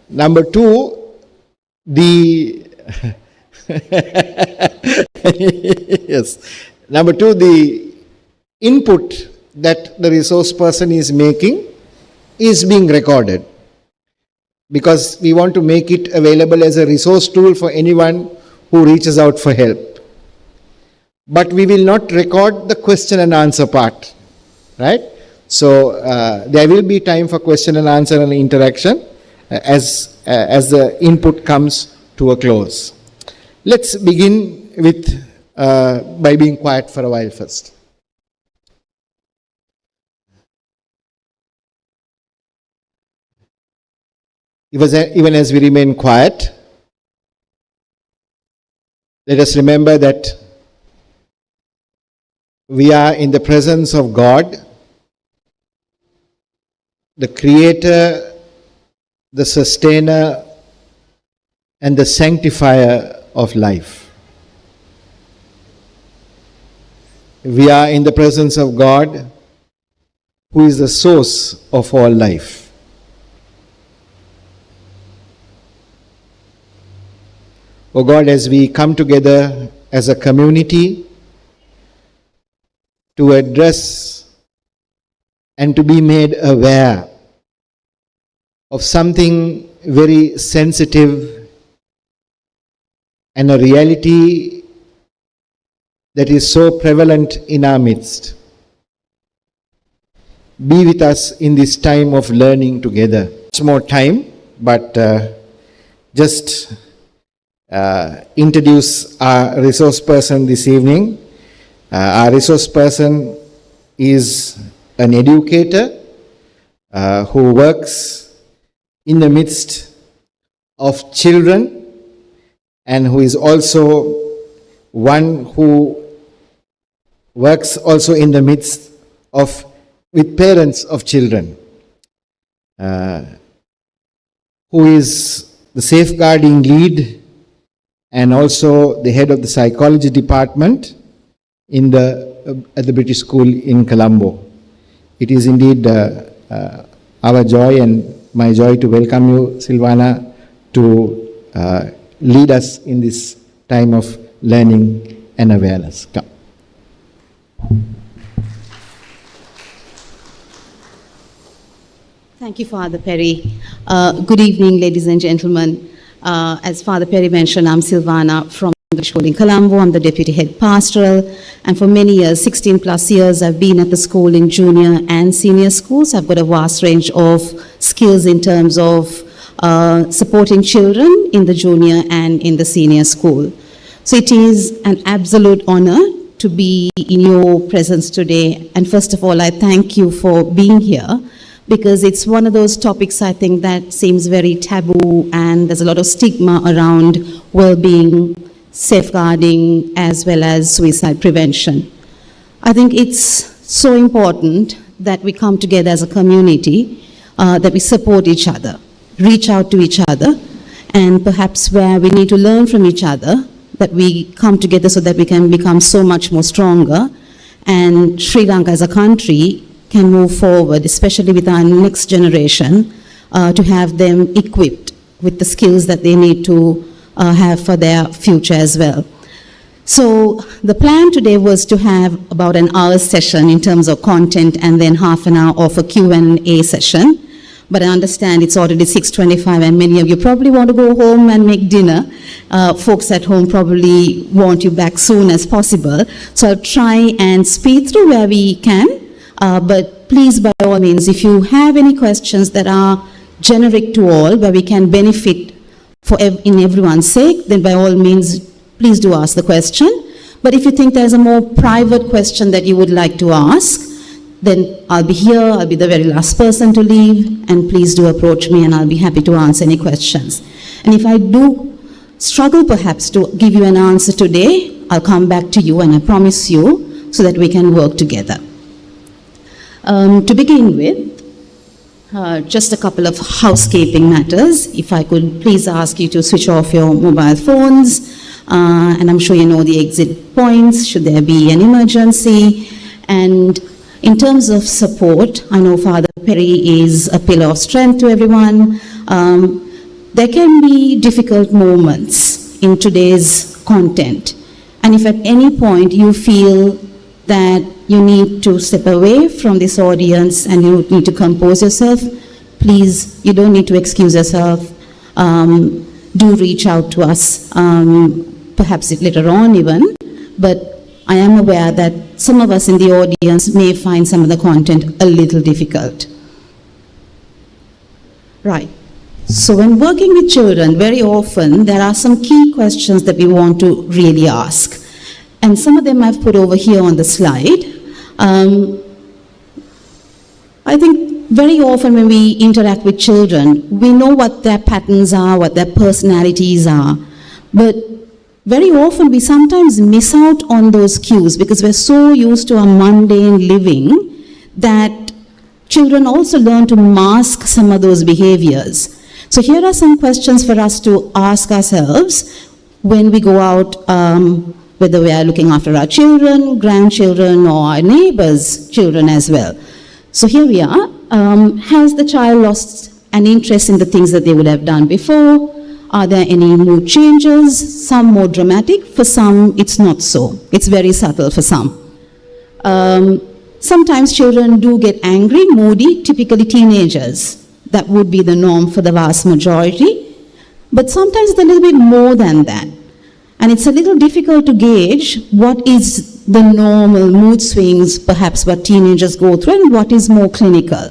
Number two, the yes. Number two, the input that the resource person is making is being recorded, because we want to make it available as a resource tool for anyone who reaches out for help. But we will not record the question and answer part, right? So there will be time for question and answer and interaction as the input comes to a close. Let's begin with by being quiet for a while first. Even as we remain quiet, let us remember that we are in the presence of God, the Creator, the Sustainer, and the Sanctifier of life. We are in the presence of God, who is the source of all life. Oh God, as we come together as a community to address and to be made aware of something very sensitive and a reality that is so prevalent in our midst. Be with us in this time of learning together. It's more time, but just introduce our resource person this evening. Our resource person is an educator who works in the midst of children, and who is also one who works also in the midst of with parents of children, who is the safeguarding lead and also the head of the psychology department in at the British School in Colombo. It is indeed our joy and my joy to welcome you, Sylvana, to lead us in this time of learning and awareness. Come. Thank you, Father Perry. Good evening, ladies and gentlemen. As Father Perry mentioned, I'm Sylvana from the school in Colombo. I'm the deputy head pastoral, and for many years, 16 plus years, I've been at the school in junior and senior schools. I've got a vast range of skills in terms of supporting children in the junior and in the senior school. So it is an absolute honor to be in your presence today. And first of all, I thank you for being here, because it's one of those topics, I think, that seems very taboo, and there's a lot of stigma around well-being, safeguarding, as well as suicide prevention. I think it's so important that we come together as a community, that we support each other, reach out to each other, and perhaps where we need to learn from each other, that we come together so that we can become so much more stronger, and Sri Lanka as a country can move forward, especially with our next generation, to have them equipped with the skills that they need to have for their future as well. So the plan today was to have about an hour session in terms of content, and then half an hour of a Q&A session. But I understand it's already 6:25 and many of you probably want to go home and make dinner. Folks at home probably want you back soon as possible. So I'll try and speed through where we can. But please, by all means, if you have any questions that are generic to all, where we can benefit in everyone's sake, then by all means, please do ask the question. But if you think there's a more private question that you would like to ask, then I'll be here, I'll be the very last person to leave, and please do approach me and I'll be happy to answer any questions. And if I do struggle perhaps to give you an answer today, I'll come back to you, and I promise you, so that we can work together. To begin with, just a couple of housekeeping matters. If I could please ask you to switch off your mobile phones, and I'm sure you know the exit points should there be an emergency. And in terms of support, I know Father Perry is a pillar of strength to everyone. There can be difficult moments in today's content. And if at any point you feel that you need to step away from this audience and you need to compose yourself, please, you don't need to excuse yourself. Do reach out to us, perhaps later on even, but I am aware that some of us in the audience may find some of the content a little difficult. Right. So when working with children, very often there are some key questions that we want to really ask. And some of them I've put over here on the slide. I think very often when we interact with children, we know what their patterns are, what their personalities are. But very often we sometimes miss out on those cues because we're so used to our mundane living that children also learn to mask some of those behaviors. So here are some questions for us to ask ourselves when we go out, whether we are looking after our children, grandchildren, or our neighbors' children as well. So here we are. Has the child lost an interest in the things that they would have done before? Are there any mood changes? Some more dramatic, for some it's not so. It's very subtle for some. Sometimes children do get angry, moody, typically teenagers. That would be the norm for the vast majority. But sometimes it's a little bit more than that. And it's a little difficult to gauge what is the normal mood swings, perhaps what teenagers go through, and what is more clinical.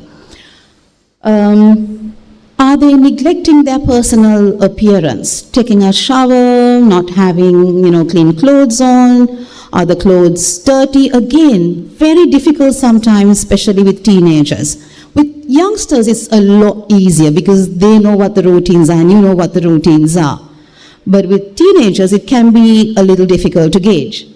Are they neglecting their personal appearance? Taking a shower, not having, clean clothes on? Are the clothes dirty? Again, very difficult sometimes, especially with teenagers. With youngsters, it's a lot easier because they know what the routines are and you know what the routines are. But with teenagers, it can be a little difficult to gauge.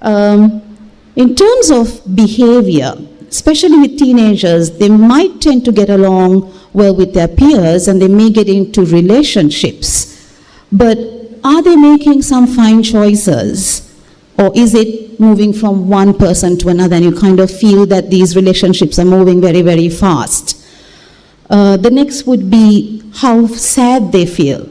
In terms of behavior, especially with teenagers, they might tend to get along well with their peers and they may get into relationships. But are they making some fine choices? Or is it moving from one person to another and you kind of feel that these relationships are moving very, very fast? The next would be how sad they feel.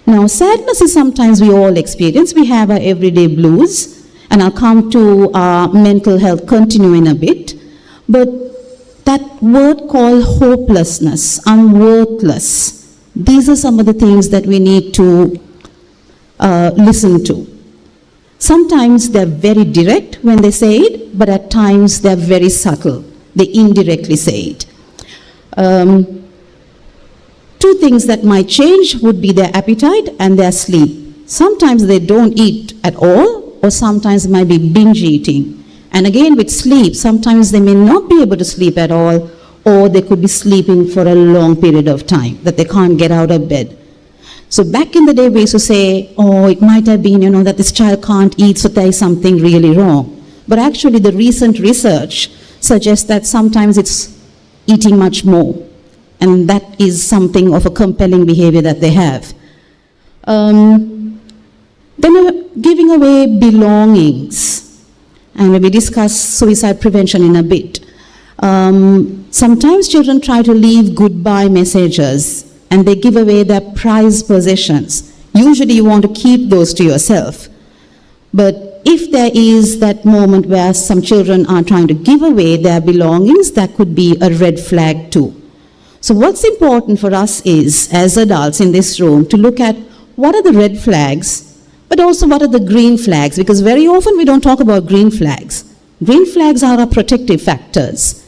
Now, sadness is sometimes we all experience. We have our everyday blues, and I'll come to our mental health continue in a bit. But that word called hopelessness, unworthless, these are some of the things that we need to listen to. Sometimes they're very direct when they say it, but at times they're very subtle. They indirectly say it. Two things that might change would be their appetite and their sleep. Sometimes they don't eat at all, or sometimes it might be binge eating. And again, with sleep, sometimes they may not be able to sleep at all, or they could be sleeping for a long period of time, that they can't get out of bed. So back in the day, we used to say, oh, it might have been, that this child can't eat, so there is something really wrong. But actually, the recent research suggests that sometimes it's eating much more. And that is something of a compelling behavior that they have. Then giving away belongings. And we discuss suicide prevention in a bit. Sometimes children try to leave goodbye messages and they give away their prized possessions. Usually you want to keep those to yourself. But if there is that moment where some children are trying to give away their belongings, that could be a red flag too. So what's important for us is, as adults in this room, to look at what are the red flags, but also what are the green flags, because very often we don't talk about green flags. Green flags are our protective factors.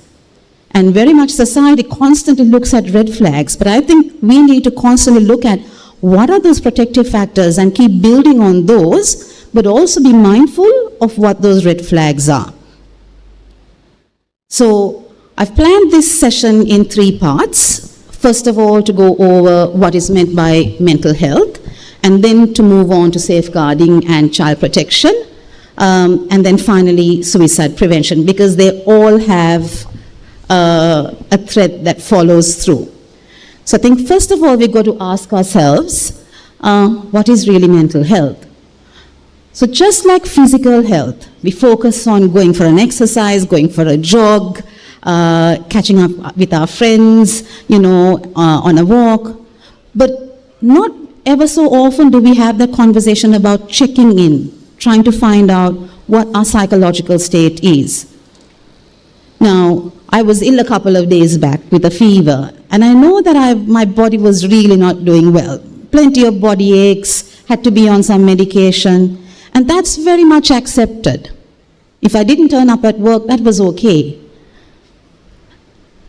And very much society constantly looks at red flags, but I think we need to constantly look at what are those protective factors and keep building on those, but also be mindful of what those red flags are. So I've planned this session in 3 parts. First of all, to go over what is meant by mental health, and then to move on to safeguarding and child protection, and then finally suicide prevention, because they all have a thread that follows through. So I think first of all, we've got to ask ourselves, what is really mental health? So just like physical health, we focus on going for an exercise, going for a jog, catching up with our friends, on a walk. But not ever so often do we have that conversation about checking in, trying to find out what our psychological state is. Now, I was ill a couple of days back with a fever, and I know that my body was really not doing well. Plenty of body aches, had to be on some medication, and that's very much accepted. If I didn't turn up at work, that was okay.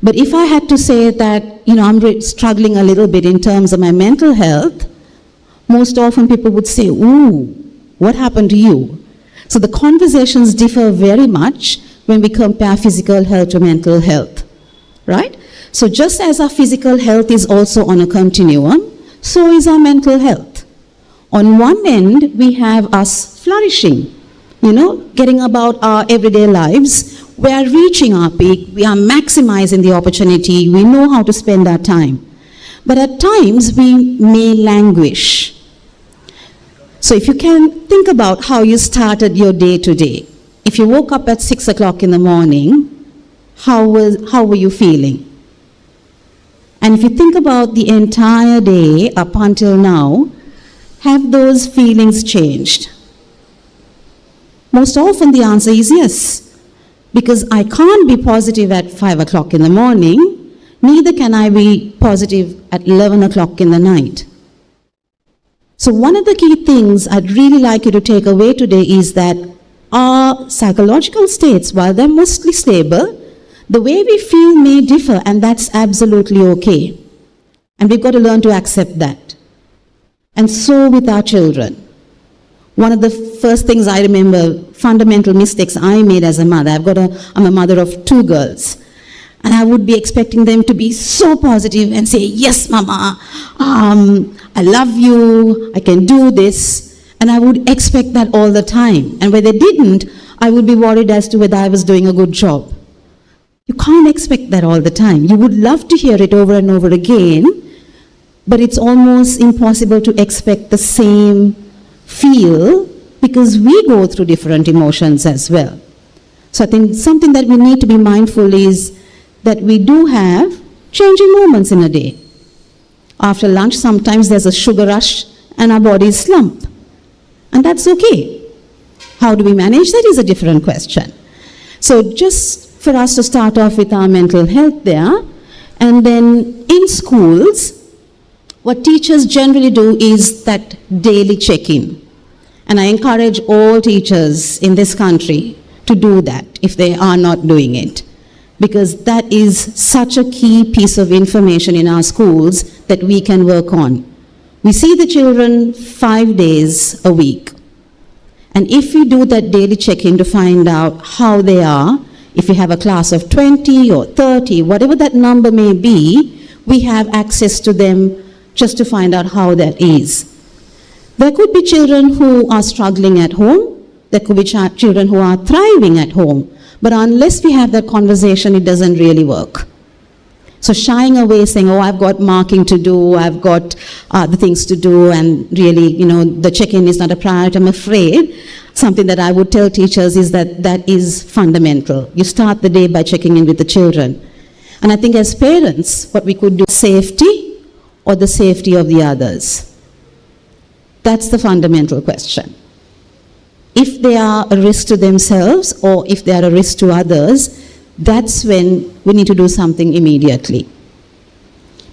But if I had to say that, I'm struggling a little bit in terms of my mental health, most often people would say, ooh, what happened to you? So the conversations differ very much when we compare physical health to mental health, right? So just as our physical health is also on a continuum, so is our mental health. On one end, we have us flourishing, getting about our everyday lives. We are reaching our peak, we are maximizing the opportunity, we know how to spend our time. But at times, we may languish. So if you can think about how you started your day today. If you woke up at 6 o'clock in the morning, how were you feeling? And if you think about the entire day up until now, have those feelings changed? Most often the answer is yes. Because I can't be positive at 5 o'clock in the morning, neither can I be positive at 11 o'clock in the night. So one of the key things I'd really like you to take away today is that our psychological states, while they're mostly stable, the way we feel may differ, and that's absolutely okay. And we've got to learn to accept that. And so with our children. One of the first things I remember, fundamental mistakes I made as a mother, I'm a mother of 2 girls. And I would be expecting them to be so positive and say, yes, Mama, I love you, I can do this. And I would expect that all the time. And when they didn't, I would be worried as to whether I was doing a good job. You can't expect that all the time. You would love to hear it over and over again, but it's almost impossible to expect the same feel because we go through different emotions as well. So I think something that we need to be mindful is that we do have changing moments in a day. After lunch, sometimes there's a sugar rush and our bodies slump. And that's okay. How do we manage that is a different question. So just for us to start off with our mental health there, and then in schools, what teachers generally do is that daily check-in. And I encourage all teachers in this country to do that if they are not doing it. Because that is such a key piece of information in our schools that we can work on. We see the children 5 days a week. And if we do that daily check-in to find out how they are, if we have a class of 20 or 30, whatever that number may be, we have access to them just to find out how that is. There could be children who are struggling at home. There could be children who are thriving at home. But unless we have that conversation, it doesn't really work. So shying away, saying, oh, I've got marking to do, I've got the things to do, and really, the check-in is not a priority, I'm afraid. Something that I would tell teachers is that is fundamental. You start the day by checking in with the children. And I think as parents, what we could do, safety or the safety of the others. That's the fundamental question. If they are a risk to themselves or if they are a risk to others, that's when we need to do something immediately.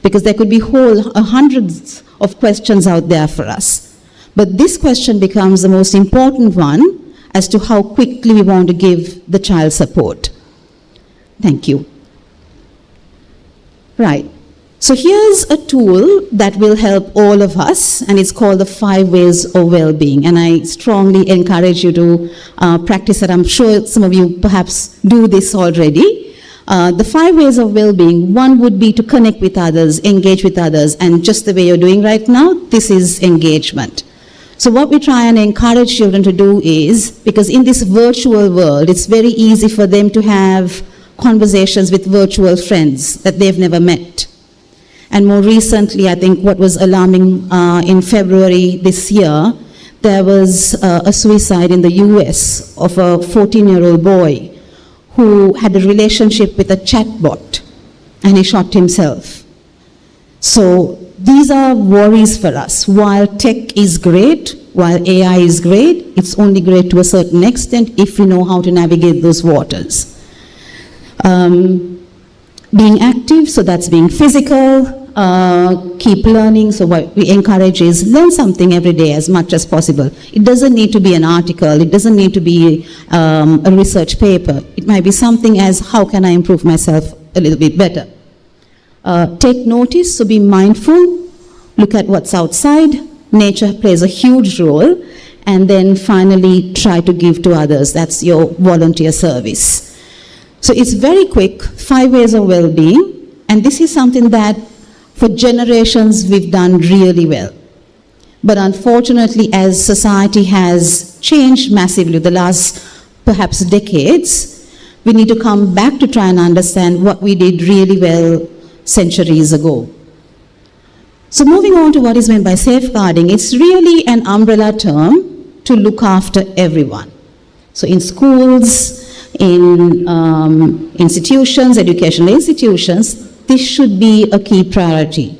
Because there could be hundreds of questions out there for us. But this question becomes the most important one as to how quickly we want to give the child support. Thank you. Right. So here's a tool that will help all of us, and it's called the 5 Ways of Wellbeing. And I strongly encourage you to practice it. I'm sure some of you perhaps do this already. The 5 Ways of Wellbeing, one would be to connect with others, engage with others, and just the way you're doing right now, this is engagement. So what we try and encourage children to do is, because in this virtual world, it's very easy for them to have conversations with virtual friends that they've never met. And more recently, I think what was alarming in February this year, there was a suicide in the US of a 14-year-old boy who had a relationship with a chatbot, and he shot himself. So these are worries for us. While tech is great, while AI is great, it's only great to a certain extent if we know how to navigate those waters. Being active, so that's being physical, keep learning, so what we encourage is learn something every day as much as possible. It doesn't need to be an article, it doesn't need to be a research paper. It might be something as how can I improve myself a little bit better. Take notice, so be mindful, look at what's outside. Nature plays a huge role. And then finally, try to give to others. That's your volunteer service. So it's very quick, 5 ways of well-being. And this is something that for generations we've done really well. But unfortunately, as society has changed massively the last perhaps decades, we need to come back to try and understand what we did really well centuries ago. So moving on to what is meant by safeguarding, it's really an umbrella term to look after everyone. So in schools, in institutions, educational institutions, this should be a key priority.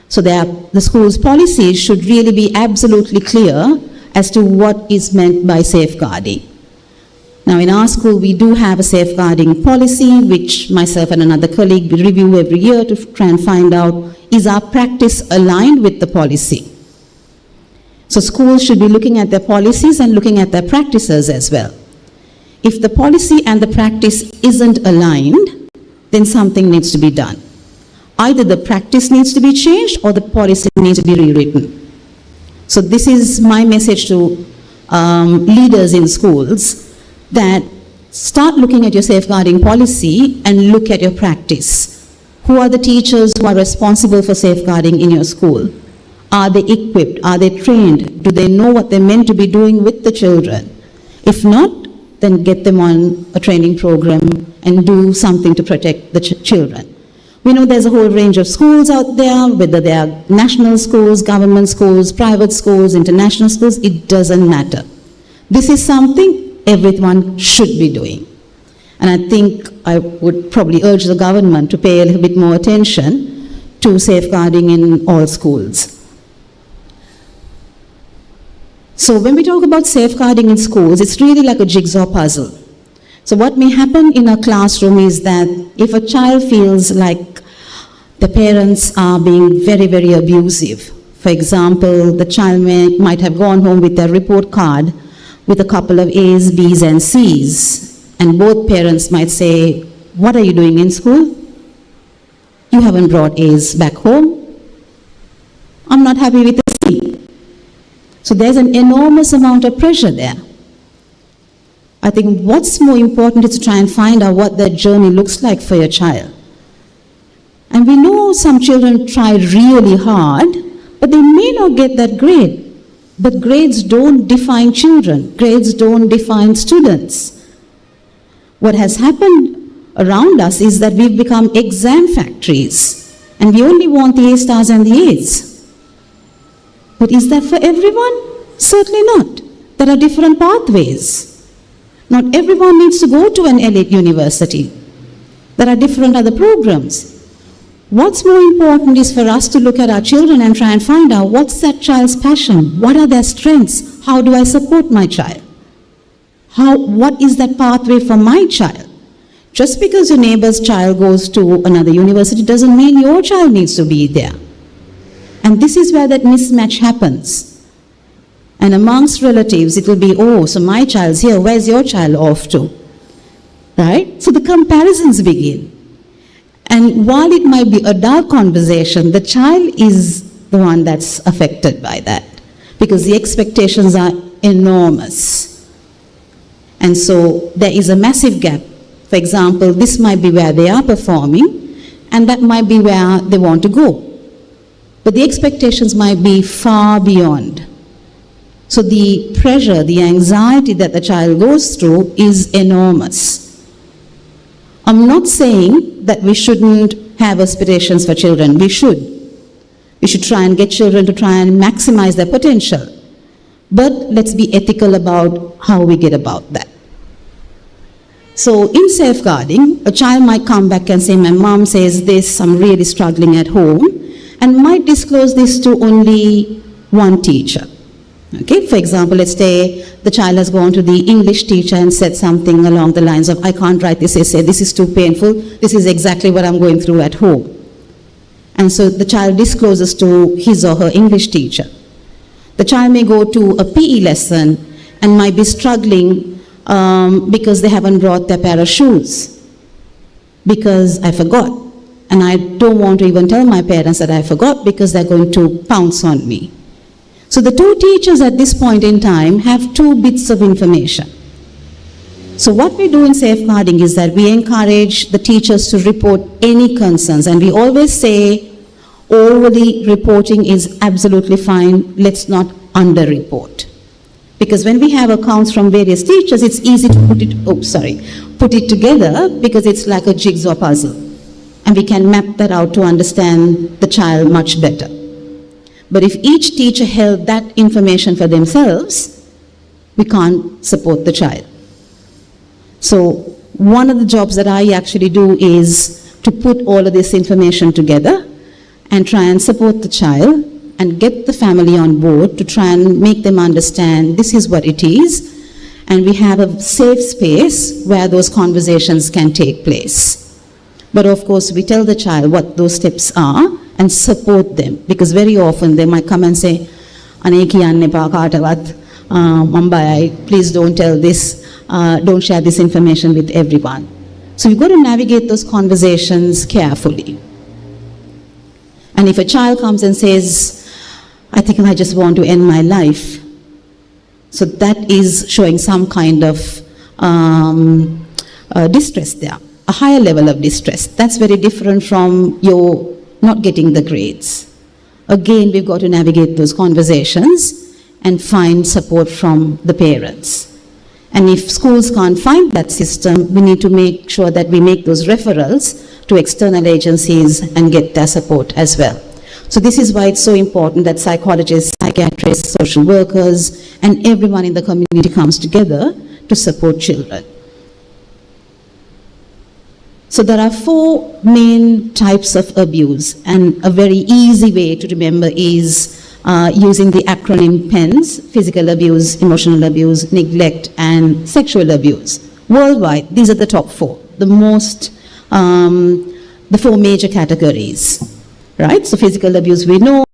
So the school's policies should really be absolutely clear as to what is meant by safeguarding. Now in our school, we do have a safeguarding policy, which myself and another colleague review every year to try and find out, is our practice aligned with the policy? So schools should be looking at their policies and looking at their practices as well. If the policy and the practice isn't aligned, then something needs to be done. Either the practice needs to be changed or the policy needs to be rewritten. So this is my message to leaders in schools, that start looking at your safeguarding policy and look at your practice. Who are the teachers who are responsible for safeguarding in your school? Are they equipped? Are they trained? Do they know what they're meant to be doing with the children? If not, then get them on a training program and do something to protect the children. We know there's a whole range of schools out there, whether they are national schools, government schools, private schools, international schools, it doesn't matter. This is something everyone should be doing. And I think I would probably urge the government to pay a little bit more attention to safeguarding in all schools. So when we talk about safeguarding in schools, it's really like a jigsaw puzzle. So what may happen in a classroom is that if a child feels like the parents are being very, very abusive, for example, the child might have gone home with their report card with a couple of A's, B's, and C's, and both parents might say, what are you doing in school? You haven't brought A's back home. I'm not happy with the C. So there's an enormous amount of pressure there. I think what's more important is to try and find out what that journey looks like for your child. And we know some children try really hard, but they may not get that grade. But grades don't define children. Grades don't define students. What has happened around us is that we've become exam factories, and we only want the A stars and the A's. But is that for everyone? Certainly not. There are different pathways. Not everyone needs to go to an elite university. There are different other programs. What's more important is for us to look at our children and try and find out what's that child's passion, what are their strengths, how do I support my child? What is that pathway for my child? Just because your neighbor's child goes to another university doesn't mean your child needs to be there. And this is where that mismatch happens. And amongst relatives, it will be, oh, so my child's here, where's your child off to? Right? So the comparisons begin. And while it might be a dark conversation, the child is the one that's affected by that, because the expectations are enormous. And so there is a massive gap. For example, this might be where they are performing, and that might be where they want to go. But the expectations might be far beyond. So the pressure, the anxiety that the child goes through is enormous. I'm not saying that we shouldn't have aspirations for children. We should. We should try and get children to try and maximize their potential. But let's be ethical about how we get about that. So in safeguarding, a child might come back and say, my mom says this, I'm really struggling at home. and might disclose this to only one teacher. Okay, for example, let's say the child has gone to the English teacher and said something along the lines of, I can't write this essay, this is too painful, this is exactly what I'm going through at home. And so the child discloses to his or her English teacher. The child may go to a PE lesson and might be struggling because they haven't brought their pair of shoes. Because I forgot. And I don't want to even tell my parents that I forgot because they're going to pounce on me. So the two teachers at this point in time have two bits of information. So what we do in safeguarding is that we encourage the teachers to report any concerns, and we always say orally reporting is absolutely fine, let's not under-report. Because when we have accounts from various teachers, it's easy to put it together because it's like a jigsaw puzzle. And we can map that out to understand the child much better. But if each teacher held that information for themselves, we can't support the child. So one of the jobs that I actually do is to put all of this information together and try and support the child and get the family on board to try and make them understand this is what it is, and we have a safe space where those conversations can take place. But of course, we tell the child what those steps are and support them, because very often they might come and say, "Ane kiyanne pa kaatawat, mama bayai, please don't tell this, don't share this information with everyone." So you've got to navigate those conversations carefully. And if a child comes and says, "I think I just want to end my life," so that is showing some kind of distress there, a higher level of distress. That's very different from your not getting the grades. Again, we've got to navigate those conversations and find support from the parents. And if schools can't find that system, we need to make sure that we make those referrals to external agencies and get their support as well. So this is why it's so important that psychologists, psychiatrists, social workers, and everyone in the community comes together to support children. So there are 4 main types of abuse, and a very easy way to remember is using the acronym PENS: physical abuse, emotional abuse, neglect, and sexual abuse. Worldwide, these are the top 4, the 4 major categories, right? So physical abuse we know,